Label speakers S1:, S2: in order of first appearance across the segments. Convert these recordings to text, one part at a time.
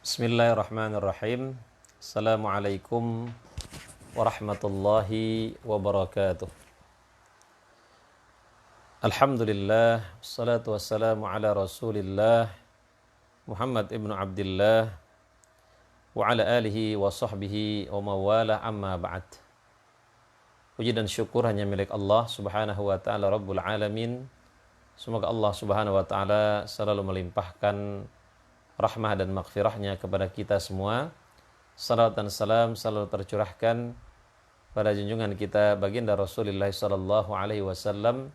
S1: Bismillahirrahmanirrahim. Assalamualaikum warahmatullahi wabarakatuh. Alhamdulillah, wassalatu wassalamu ala rasulillah Muhammad ibnu Abdillah wa ala alihi wa sahbihi wa mawala amma ba'd. Puji dan syukur hanya milik Allah subhanahu wa ta'ala Rabbul Alamin. Semoga Allah subhanahu wa ta'ala selalu melimpahkan rahmah dan maghfirahnya kepada kita semua. Salawat dan salam selalu tercurahkan pada junjungan kita baginda Rasulullah sallallahu alaihi wasallam.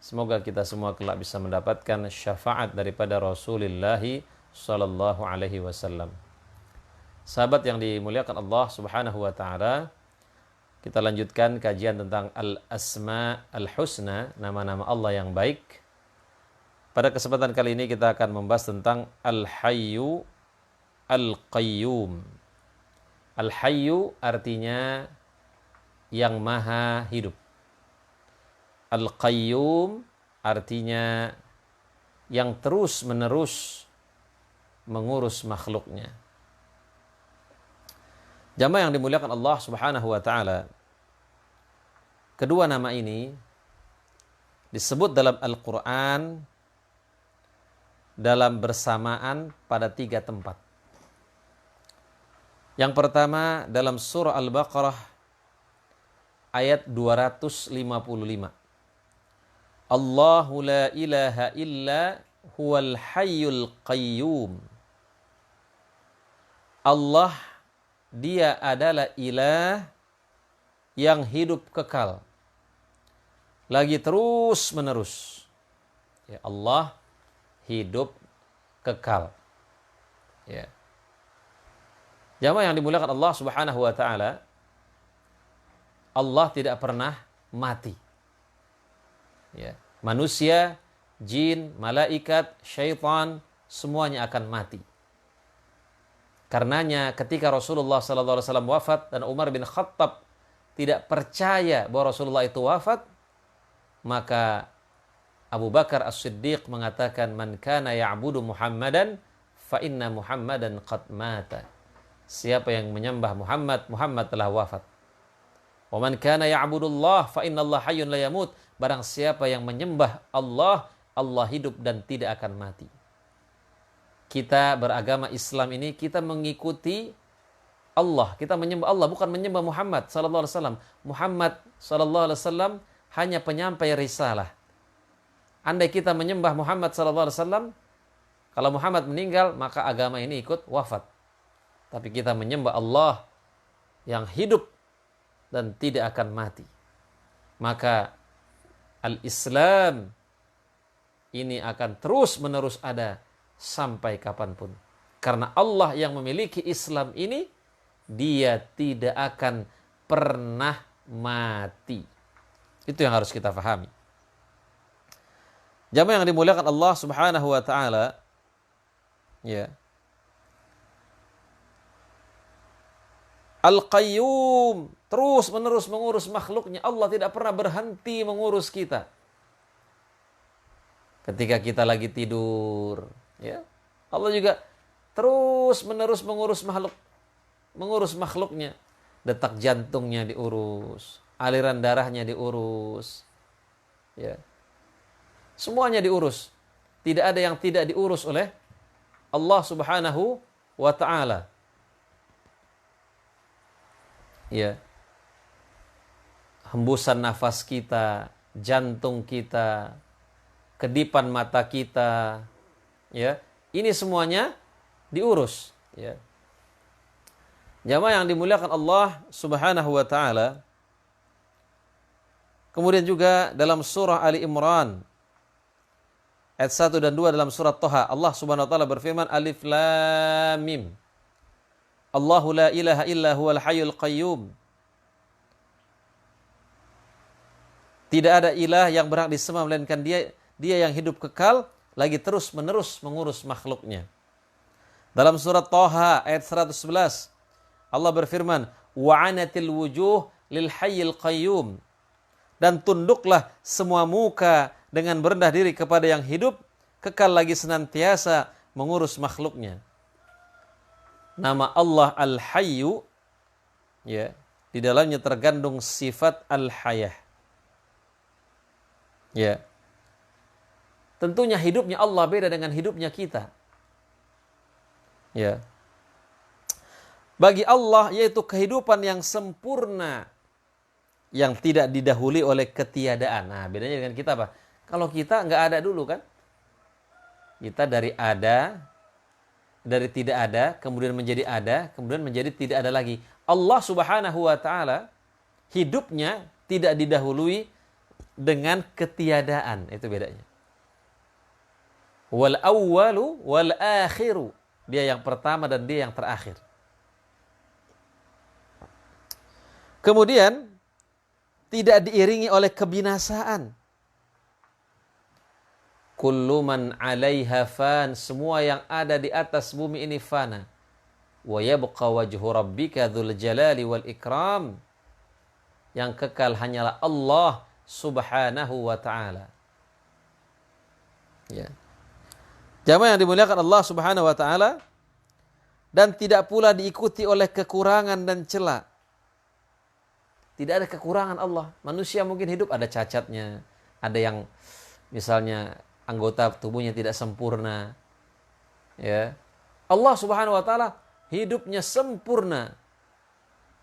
S1: Semoga kita semua kelak bisa mendapatkan syafaat daripada Rasulullah sallallahu alaihi wasallam. Sahabat yang dimuliakan Allah subhanahu wa ta'ala, kita lanjutkan kajian tentang Al-Asma Al-Husna, nama-nama Allah yang baik. Pada kesempatan kali ini kita akan membahas tentang Al-Hayyu Al-Qayyum. Al-Hayyu artinya yang maha hidup. Al-Qayyum artinya yang terus-menerus mengurus makhluknya. Jamaah yang dimuliakan Allah subhanahu wa ta'ala, kedua nama ini disebut dalam Al-Quran dalam bersamaan pada 3 tempat. Yang pertama dalam surah Al-Baqarah ayat 255. Allahu la ilaha illa huwal hayyul qayyum. Allah, dia adalah ilah yang hidup kekal, lagi terus menerus. Ya, Allah hidup kekal. Ya. Jamaah yang dimuliakan Allah subhanahu wa ta'ala, Allah tidak pernah mati. Ya. Manusia, jin, malaikat, syaitan, semuanya akan mati. Karenanya ketika Rasulullah SAW wafat dan Umar bin Khattab tidak percaya bahwa Rasulullah itu wafat, maka Abu Bakar As-Siddiq mengatakan, man kana ya'budu Muhammadan fa inna Muhammadan qad mata. Siapa yang menyembah Muhammad, Muhammad telah wafat. Wa man kana ya'budullah fa inna Allah hayyun la yamut. Barang siapa yang menyembah Allah, Allah hidup dan tidak akan mati. Kita beragama Islam ini, kita mengikuti Allah, kita menyembah Allah, bukan menyembah Muhammad sallallahu alaihi wasallam. Muhammad sallallahu alaihi wasallam hanya penyampai risalah. Andai kita menyembah Muhammad SAW, kalau Muhammad meninggal, maka agama ini ikut wafat. Tapi kita menyembah Allah yang hidup dan tidak akan mati. Maka Al-Islam ini akan terus-menerus ada sampai kapanpun. Karena Allah yang memiliki Islam ini, dia tidak akan pernah mati. Itu yang harus kita pahami. Jamaah yang dimuliakan Allah subhanahu wa ta'ala, ya. Al-Qayyum, terus menerus mengurus makhluknya. Allah tidak pernah berhenti mengurus kita. Ketika kita lagi tidur, ya, Allah juga terus menerus mengurus makhluknya. Detak jantungnya diurus, aliran darahnya diurus, ya. Semuanya diurus. Tidak ada yang tidak diurus oleh Allah subhanahu wa ta'ala. Ya. Hembusan nafas kita, jantung kita, kedipan mata kita, ya. Ini semuanya diurus, ya. Jamaah yang dimuliakan Allah subhanahu wa ta'ala. Kemudian juga dalam surah Ali Imran ayat 1 dan 2 dalam surat Toha, Allah subhanahu wa ta'ala berfirman, Alif Lam Mim. Allahu la ilaha illa huwal hayyul qayyum. Tidak ada ilah yang berhak disembah melainkan dia yang hidup kekal, lagi terus menerus mengurus makhluknya. Dalam surat Toha ayat 111, Allah berfirman, wa'anatil wujuh lil hayyil qayyum. Dan tunduklah semua muka dengan berendah diri kepada yang hidup, kekal lagi senantiasa mengurus makhluknya. Nama Allah Al-Hayyu, ya, di dalamnya terkandung sifat Al-Hayah. Ya. Tentunya hidupnya Allah beda dengan hidupnya kita. Ya. Bagi Allah yaitu kehidupan yang sempurna, yang tidak didahului oleh ketiadaan. Nah, bedanya dengan kita apa? Kalau kita nggak ada dulu kan? Kita dari tidak ada, kemudian menjadi ada, kemudian menjadi tidak ada lagi. Allah Subhanahu wa taala hidupnya tidak didahului dengan ketiadaan, itu bedanya. Wal awwalu wal akhiru. Dia yang pertama dan dia yang terakhir. Kemudian tidak diiringi oleh kebinasaan. Kullu man 'alaiha fan, semua yang ada di atas bumi ini fana. Wa yabqa wajhu rabbika dzul jalali wal ikram. Yang kekal hanyalah Allah Subhanahu wa taala. Ya. Jamaah yang dimuliakan Allah Subhanahu wa taala, dan tidak pula diikuti oleh kekurangan dan celah. Tidak ada kekurangan Allah. Manusia mungkin hidup ada cacatnya, ada yang misalnya anggota tubuhnya tidak sempurna. Ya. Allah Subhanahu wa taala hidupnya sempurna.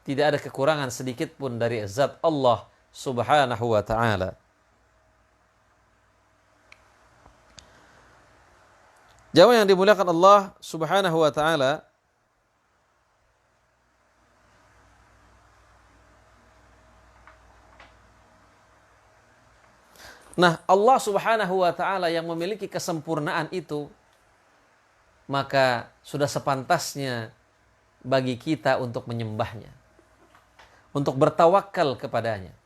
S1: Tidak ada kekurangan sedikit pun dari zat Allah Subhanahu wa taala. Jamaah yang dimuliakan Allah Subhanahu wa taala, nah, Allah Subhanahu wa taala yang memiliki kesempurnaan itu, maka sudah sepantasnya bagi kita untuk menyembahnya, untuk bertawakal kepadanya,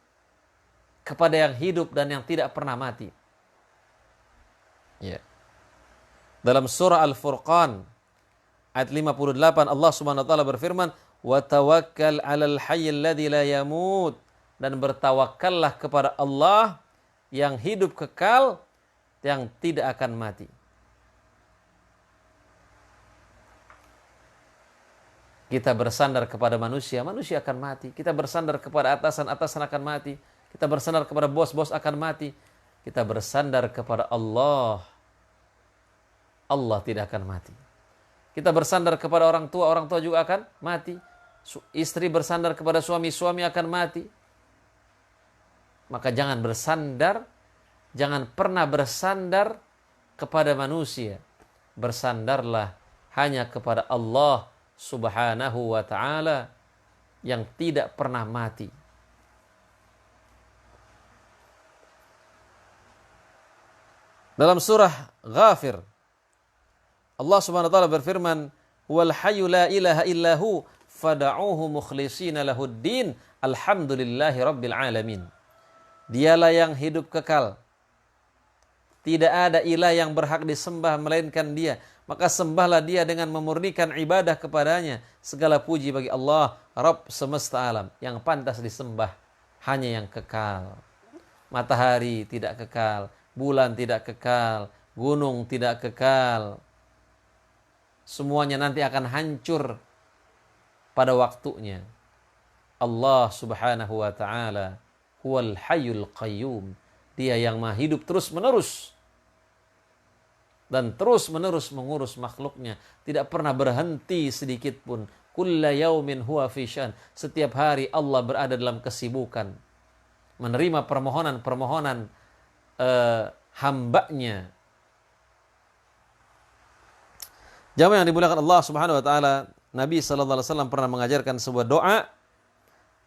S1: kepada yang hidup dan yang tidak pernah mati. Ya. Dalam surah Al-Furqan ayat 58 Allah Subhanahu wa taala berfirman, "Wa tawakkal 'alal hayyil ladzi la yamut." Dan bertawakkallah kepada Allah yang hidup kekal, yang tidak akan mati. Kita bersandar kepada manusia, manusia akan mati. Kita bersandar kepada atasan, atasan akan mati. Kita bersandar kepada bos, bos akan mati. Kita bersandar kepada Allah, Allah tidak akan mati. Kita bersandar kepada orang tua juga akan mati. Istri bersandar kepada suami, suami akan mati. Maka jangan bersandar, jangan pernah bersandar kepada manusia. Bersandarlah hanya kepada Allah Subhanahu wa ta'ala yang tidak pernah mati. Dalam surah Ghafir, Allah Subhanahu wa taala berfirman, "Wal hayyu la ilaha illahu fad'uuhu mukhlishina lahuddin, alhamdulillahi rabbil alamin." Dialah yang hidup kekal. Tidak ada ilah yang berhak disembah melainkan Dia. Maka sembahlah Dia dengan memurnikan ibadah kepadanya. Segala puji bagi Allah, Rabb semesta alam. Yang pantas disembah hanya yang kekal. Matahari tidak kekal, bulan tidak kekal, gunung tidak kekal. Semuanya nanti akan hancur pada waktunya. Allah Subhanahu wa ta'ala huwal hayyul qayyum. Dia yang maha hidup terus menerus dan terus menerus mengurus makhluknya, tidak pernah berhenti sedikit pun. Kulla yaumin huwa fi syan. Setiap hari Allah berada dalam kesibukan menerima permohonan-permohonan hambanya. Jamaah yang dimuliakan Allah Subhanahu wa taala, Nabi sallallahu alaihi wasallam pernah mengajarkan sebuah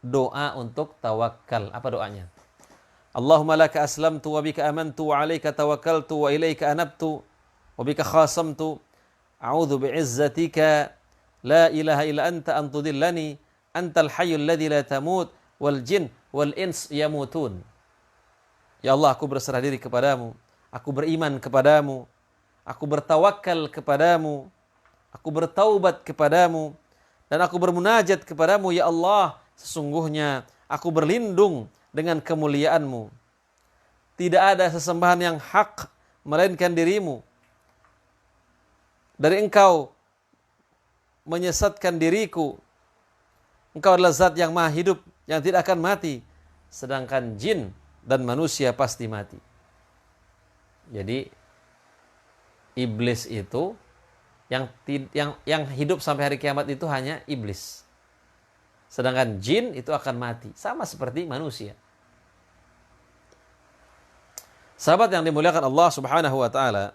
S1: doa untuk tawakal. Apa doanya? Allahumma laka aslamtu wa bika amantu wa 'alaika tawakkaltu wa ilaika anabtu wa bika khasamtu a'udzu bi'izzatika la ilaha illa anta an tudillani antal hayyul ladzi la tamut wal jin wal ins yamutun. Ya Allah, aku berserah diri kepadamu, aku beriman kepadamu, aku bertawakal kepadamu, aku bertaubat kepadamu, dan aku bermunajat kepadamu, ya Allah, sesungguhnya aku berlindung dengan kemuliaan-Mu. Tidak ada sesembahan yang hak melainkan dirimu. Dari Engkau menyesatkan diriku. Engkau adalah zat yang maha hidup, yang tidak akan mati. Sedangkan jin dan manusia pasti mati. Jadi iblis itu yang hidup sampai hari kiamat itu hanya iblis. Sedangkan jin itu akan mati, sama seperti manusia. Sahabat yang dimuliakan Allah Subhanahu wa taala,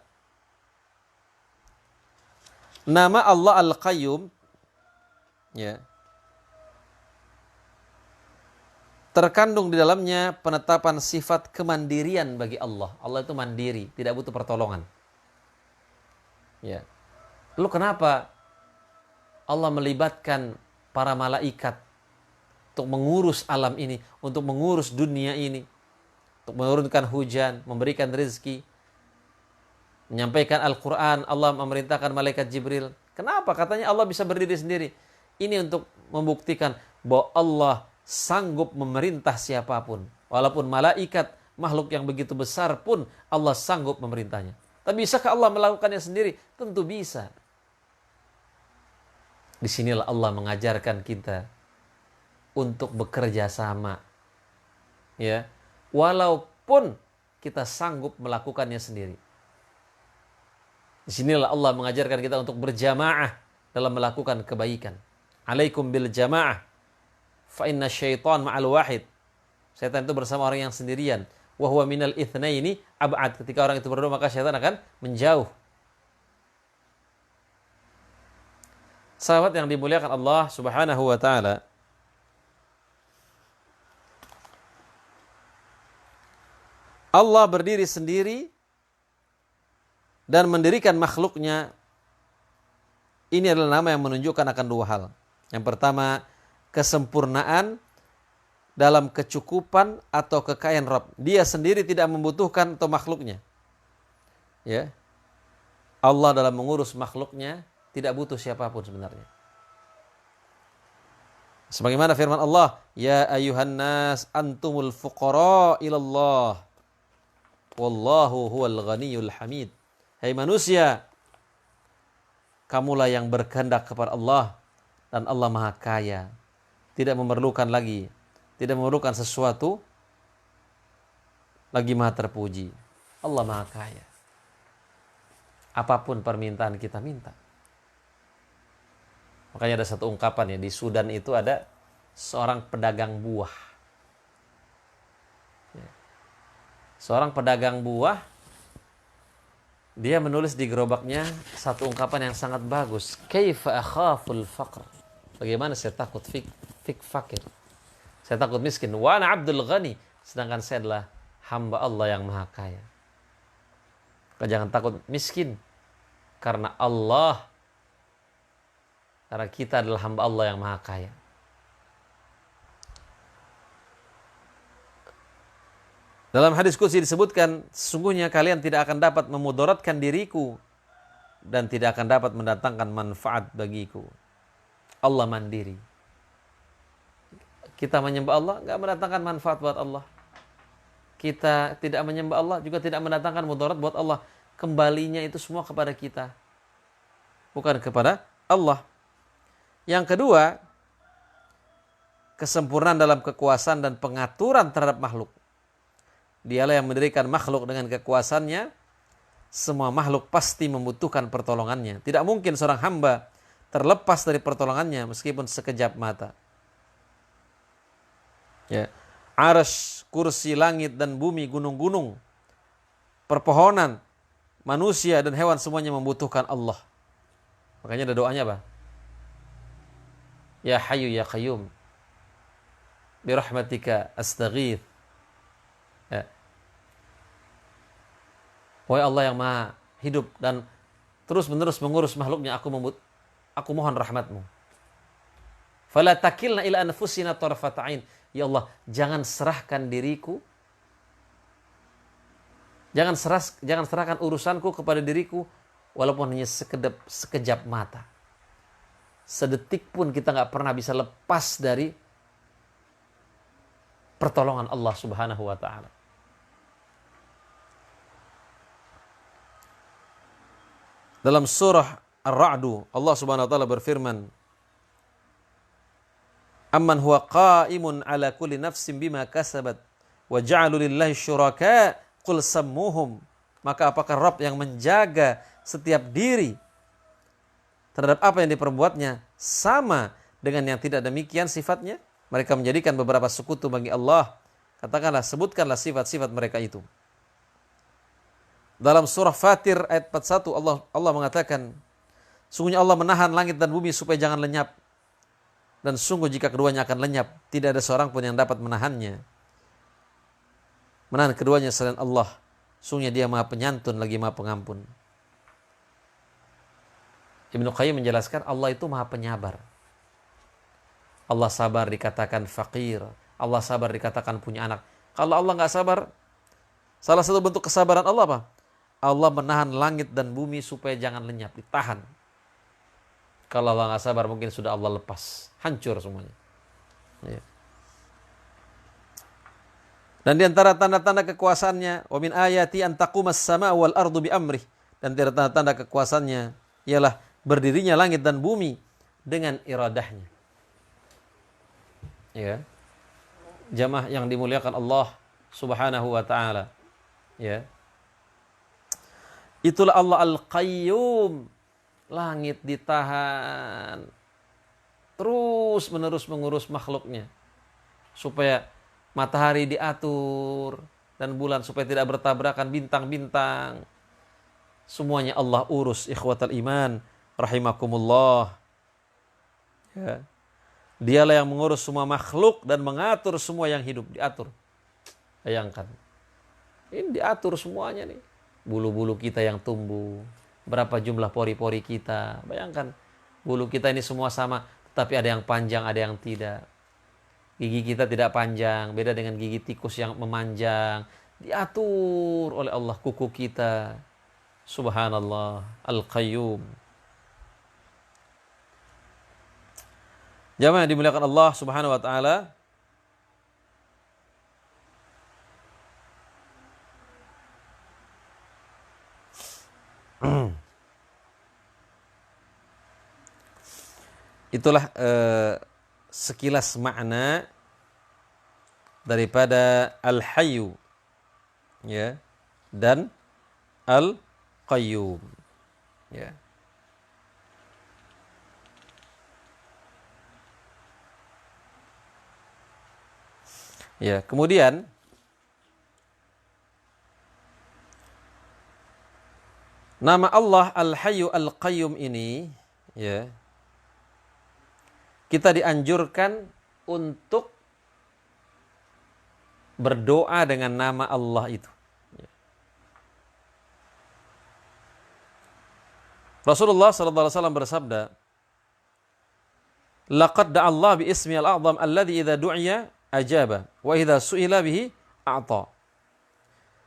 S1: nama Allah Al-Qayyum ya, terkandung di dalamnya penetapan sifat kemandirian bagi Allah. Allah itu mandiri, tidak butuh pertolongan. Ya. Lalu kenapa Allah melibatkan para malaikat untuk mengurus alam ini, untuk mengurus dunia ini, untuk menurunkan hujan, memberikan rezeki, menyampaikan Al-Quran? Allah memerintahkan malaikat Jibril. Kenapa? Katanya Allah bisa berdiri sendiri. Ini untuk membuktikan bahwa Allah sanggup memerintah siapapun. Walaupun malaikat, makhluk yang begitu besar pun Allah sanggup memerintahnya. Tapi bisakah Allah melakukannya sendiri? Tentu bisa. Disinilah Allah mengajarkan kita untuk bekerja sama. Ya, walaupun kita sanggup melakukannya sendiri. Disinilah Allah mengajarkan kita untuk berjamaah dalam melakukan kebaikan. Alaikum bil jamaah. Fa inna syaitan ma'al wahid. Syaitan itu bersama orang yang sendirian. Wa huwa minal itsnaini ab'ad. Ketika orang itu berdua, maka syaitan akan menjauh. Sahabat yang dimuliakan Allah Subhanahu wa taala, Allah berdiri sendiri dan mendirikan makhluknya. Ini adalah nama yang menunjukkan akan dua hal. Yang pertama, kesempurnaan dalam kecukupan atau kekayaan Rabb. Dia sendiri tidak membutuhkan atau makhluknya. Ya. Allah dalam mengurus makhluknya tidak butuh siapapun sebenarnya. Sebagaimana firman Allah, ya ayuhan nas antumul fuqara ilallah wallahu huwal ghaniyul hamid. Hai manusia, kamulah yang berkehendak kepada Allah dan Allah Maha Kaya, tidak memerlukan sesuatu, lagi Maha terpuji. Allah Maha Kaya. Apapun permintaan kita minta. Makanya ada satu ungkapan ya, di Sudan itu ada seorang pedagang buah. Seorang pedagang buah, dia menulis di gerobaknya satu ungkapan yang sangat bagus. Kaifa akhaful faqr. Bagaimana saya takut fakir. Saya takut miskin. Wa ana abdul ghani. Sedangkan saya adalah hamba Allah yang Maha Kaya. Maka jangan takut miskin. Karena kita adalah hamba Allah yang Maha Kaya. Dalam hadis qudsi disebutkan, sesungguhnya kalian tidak akan dapat memudaratkan diriku dan tidak akan dapat mendatangkan manfaat bagiku. Allah mandiri. Kita menyembah Allah enggak mendatangkan manfaat buat Allah. Kita tidak menyembah Allah juga tidak mendatangkan mudarat buat Allah. Kembalinya itu semua kepada kita, bukan kepada Allah. Yang kedua, kesempurnaan dalam kekuasaan dan pengaturan terhadap makhluk. Dialah yang mendirikan makhluk dengan kekuasaannya. Semua makhluk pasti membutuhkan pertolongannya. Tidak mungkin seorang hamba terlepas dari pertolongannya meskipun sekejap mata. Ya. Arsy, kursi, langit dan bumi, gunung-gunung, perpohonan, manusia dan hewan semuanya membutuhkan Allah. Makanya ada doanya apa? Ya Hayyu ya Qayyum birahmatika astaghith. Ya. Wahai Allah yang Maha hidup dan terus-menerus mengurus makhluknya, aku mohon rahmatmu. Fala takilna ila anfusina tarfata ain. Ya Allah, jangan serahkan diriku, jangan serahkan urusanku kepada diriku walaupun hanya sekejap mata. Sedetik pun kita nggak pernah bisa lepas dari pertolongan Allah Subhanahu wa taala. Dalam surah Ar-Ra'du, Allah Subhanahu wa taala berfirman, "Amman huwa qa'imun 'ala kulli nafsin bima kasabat wa ja'alu lillahi syuraka qul sammuhum." Maka apakah Rabb yang menjaga setiap diri terhadap apa yang diperbuatnya sama dengan yang tidak demikian sifatnya? Mereka menjadikan beberapa sekutu bagi Allah. Katakanlah, sebutkanlah sifat-sifat mereka itu. Dalam surah Fatir ayat 41 Allah mengatakan, sungguhnya Allah menahan langit dan bumi supaya jangan lenyap. Dan sungguh jika keduanya akan lenyap, tidak ada seorang pun yang dapat menahannya. Menahan keduanya selain Allah. Sungguhnya dia maha penyantun lagi maha pengampun. Ibnu Qayyim menjelaskan Allah itu maha penyabar. Allah sabar dikatakan fakir. Allah sabar dikatakan punya anak. Kalau Allah nggak sabar, salah satu bentuk kesabaran Allah apa? Allah menahan langit dan bumi supaya jangan lenyap, ditahan. Kalau Allah nggak sabar mungkin sudah Allah lepas, hancur semuanya. Ya. Dan di antara tanda-tanda kekuasaannya, wa min ayati an taqumas sama wal ardu bi amrih. Dan di antara tanda-tanda kekuasaannya ialah berdirinya langit dan bumi dengan iradahnya. Ya. Jamaah yang dimuliakan Allah Subhanahu wa taala. Ya. Itulah Allah Al-Qayyum. Langit ditahan. Terus menerus mengurus makhluknya. Supaya matahari diatur. Dan bulan supaya tidak bertabrakan bintang-bintang. Semuanya Allah urus. Ikhwatal iman. Rahimakumullah. Ya. Dialah yang mengurus semua makhluk. Dan mengatur semua yang hidup. Diatur. Bayangkan. Ini diatur semuanya nih. Bulu-bulu kita yang tumbuh, berapa jumlah pori-pori kita. Bayangkan, bulu kita ini semua sama, tetapi ada yang panjang, ada yang tidak. Gigi kita tidak panjang, beda dengan gigi tikus yang memanjang. Diatur oleh Allah kuku kita. Subhanallah, Al-Qayyum. Jamaah yang dimuliakan Allah Subhanahu wa taala. Itulah sekilas makna daripada Al-Hayyu, ya, dan Al-Qayyum, ya. Ya, kemudian nama Allah Al-Hayyu Al-Qayyum ini, ya, kita dianjurkan untuk berdoa dengan nama Allah itu. Rasulullah sallallahu alaihi wasallam bersabda, "Laqad da'a Allah bi ismi al-a'zam alladhi idza du'iya ajaba wa idza su'ila bihi a'ta."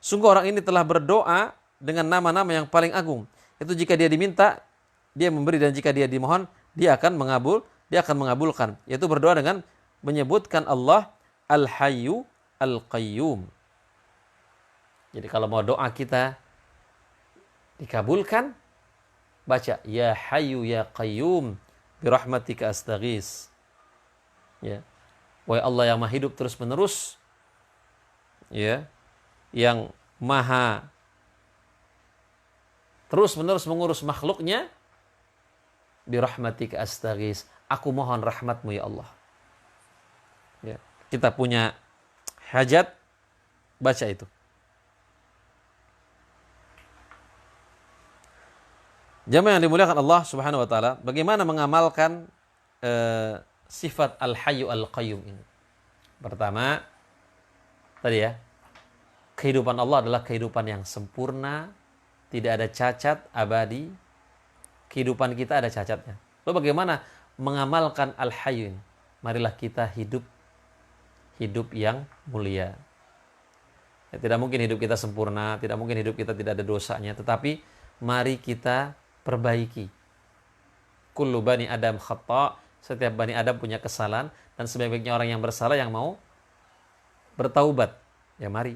S1: Sungguh orang ini telah berdoa dengan nama-nama yang paling agung. Itu jika dia diminta, dia memberi, dan jika dia dimohon, dia akan mengabulkan. Yaitu berdoa dengan menyebutkan Allah Al-Hayyu Al-Qayyum. Jadi kalau mau doa kita dikabulkan, baca Ya Hayyu Ya Qayyum birahmatika astaghis. Ya. Wahai Allah yang maha hidup terus menerus, ya, yang maha terus menerus mengurus makhluknya, birahmatika astaghis, aku mohon rahmatmu ya Allah. Ya. Kita punya hajat, baca itu. Jamaah yang dimuliakan Allah Subhanahu wa taala, bagaimana mengamalkan sifat Al-Hayyu Al-Qayyum ini? Pertama, tadi ya, kehidupan Allah adalah kehidupan yang sempurna, tidak ada cacat, abadi. Kehidupan kita ada cacatnya. Lalu bagaimana mengamalkan Al-Hayyu ini? Marilah kita hidup yang mulia. Ya, tidak mungkin hidup kita sempurna, tidak mungkin hidup kita tidak ada dosanya, tetapi mari kita perbaiki. Kullu bani Adam khata', setiap bani Adam punya kesalahan, dan sebaik-baiknya orang yang bersalah yang mau bertaubat. Ya mari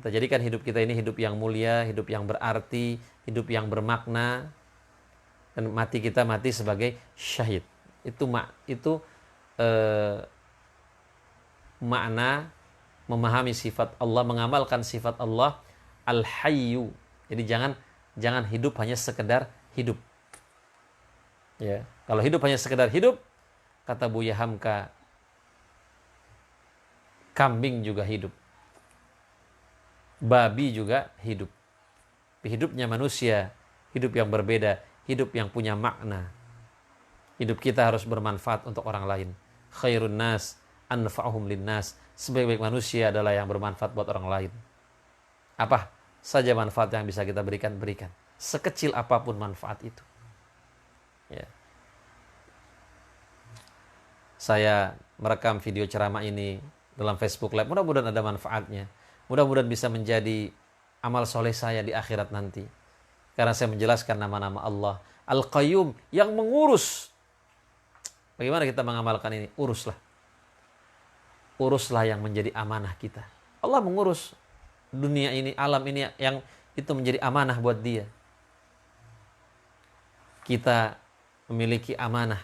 S1: kita jadikan hidup kita ini hidup yang mulia, hidup yang berarti, hidup yang bermakna. Dan mati kita mati sebagai syahid. Itu makna memahami sifat Allah, mengamalkan sifat Allah Al-Hayyu. Jadi jangan hidup hanya sekedar hidup. Ya, kalau hidup hanya sekedar hidup, kata Buya Hamka, kambing juga hidup, babi juga hidup. Hidupnya manusia, hidup yang berbeda, hidup yang punya makna. Hidup kita harus bermanfaat untuk orang lain. Khairun nas anfa'uhum linnas. Sebaik-baik manusia adalah yang bermanfaat buat orang lain. Apa saja manfaat yang bisa kita berikan, berikan. Sekecil apapun manfaat itu. Ya. Saya merekam video ceramah ini dalam Facebook Live. Mudah-mudahan ada manfaatnya. Mudah-mudahan bisa menjadi amal soleh saya di akhirat nanti. Karena saya menjelaskan nama-nama Allah. Al-Qayyum, yang mengurus. Bagaimana kita mengamalkan ini? Uruslah. Uruslah yang menjadi amanah kita. Allah mengurus dunia ini, alam ini yang itu menjadi amanah buat dia. Kita memiliki amanah.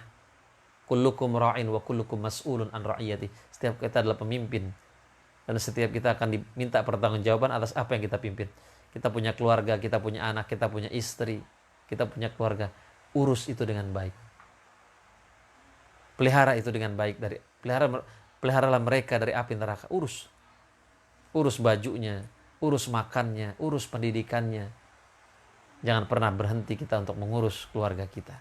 S1: Kullukum ra'in wa kullukum mas'ulun an ra'iyati. Setiap kita adalah pemimpin. Dan setiap kita akan diminta pertanggungjawaban atas apa yang kita pimpin. Kita punya keluarga, kita punya anak, kita punya istri, kita punya keluarga. Urus itu dengan baik. Pelihara itu dengan baik. Peliharalah mereka dari api neraka. Urus. Urus bajunya, urus makannya, urus pendidikannya. Jangan pernah berhenti kita untuk mengurus keluarga kita.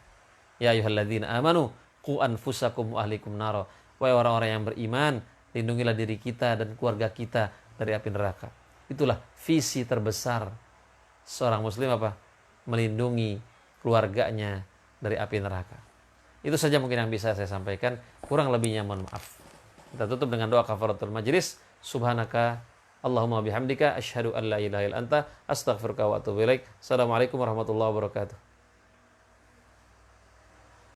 S1: Ya ayyuhalladzina amanu qu anfusakum wa ahlikum naro. Wahai orang-orang yang beriman, lindungilah diri kita dan keluarga kita dari api neraka. Itulah visi terbesar seorang muslim, apa? Melindungi keluarganya dari api neraka. Itu saja mungkin yang bisa saya sampaikan. Kurang lebihnya mohon maaf. Kita tutup dengan doa kafaratul majlis. Subhanaka Allahumma bihamdika asyhadu an la ilaha illa anta astaghfiruka wa atubu ilaik. Assalamualaikum warahmatullahi wabarakatuh.